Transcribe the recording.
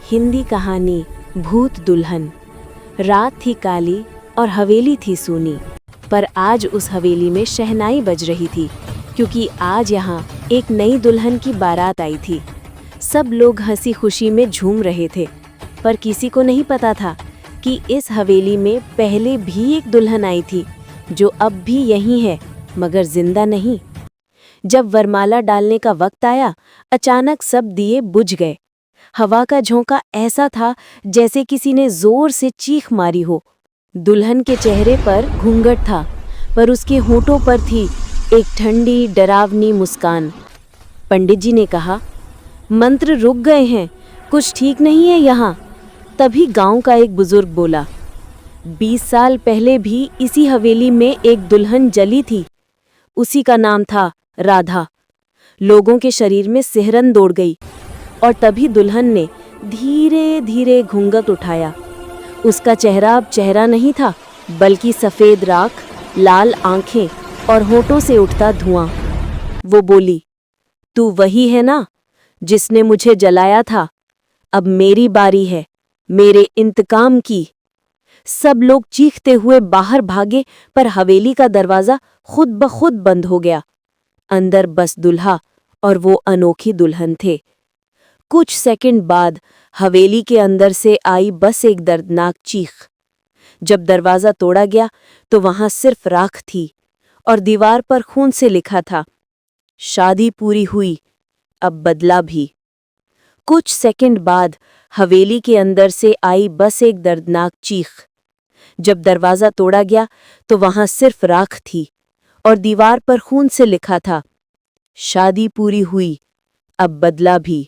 हिंदी कहानी भूत दुल्हन। रात थी काली और हवेली थी सूनी, पर आज उस हवेली में शहनाई बज रही थी, क्योंकि आज यहाँ एक नई दुल्हन की बारात आई थी। सब लोग हंसी खुशी में झूम रहे थे, पर किसी को नहीं पता था कि इस हवेली में पहले भी एक दुल्हन आई थी, जो अब भी यहीं है, मगर जिंदा नहीं। जब वरमाला डालने का वक्त आया, अचानक सब दिए बुझ गए। हवा का झोंका ऐसा था जैसे किसी ने जोर से चीख मारी हो। दुल्हन के चेहरे पर घूंघट था, पर उसके होठों पर थी एक ठंडी डरावनी मुस्कान। पंडित जी ने कहा, मंत्र रुक गए हैं, कुछ ठीक नहीं है यहाँ। तभी गांव का एक बुजुर्ग बोला, 20 साल पहले भी इसी हवेली में एक दुल्हन जली थी। उसी का नाम था राधा। लोगों के शरीर में सिहरन दौड़ गई और तभी दुल्हन ने धीरे धीरे घूंघट उठाया। उसका चेहरा अब चेहरा नहीं था, बल्कि सफ़ेद राख, लाल आंखें और होठों से उठता धुआं। वो बोली, तू वही है ना जिसने मुझे जलाया था? अब मेरी बारी है, मेरे इंतकाम की। सब लोग चीखते हुए बाहर भागे, पर हवेली का दरवाज़ा खुद ब खुद बंद हो गया। अंदर बस दुल्हा और वो अनोखी दुल्हन थे। कुछ सेकंड बाद हवेली के अंदर से आई बस एक दर्दनाक चीख। जब दरवाज़ा तोड़ा गया तो वहां सिर्फ राख थी और दीवार पर खून से लिखा था, शादी पूरी हुई, अब बदला भी। कुछ सेकंड बाद हवेली के अंदर से आई बस एक दर्दनाक चीख। जब दरवाज़ा तोड़ा गया तो वहां सिर्फ राख थी और दीवार पर खून से लिखा था, शादी पूरी हुई, अब बदला भी।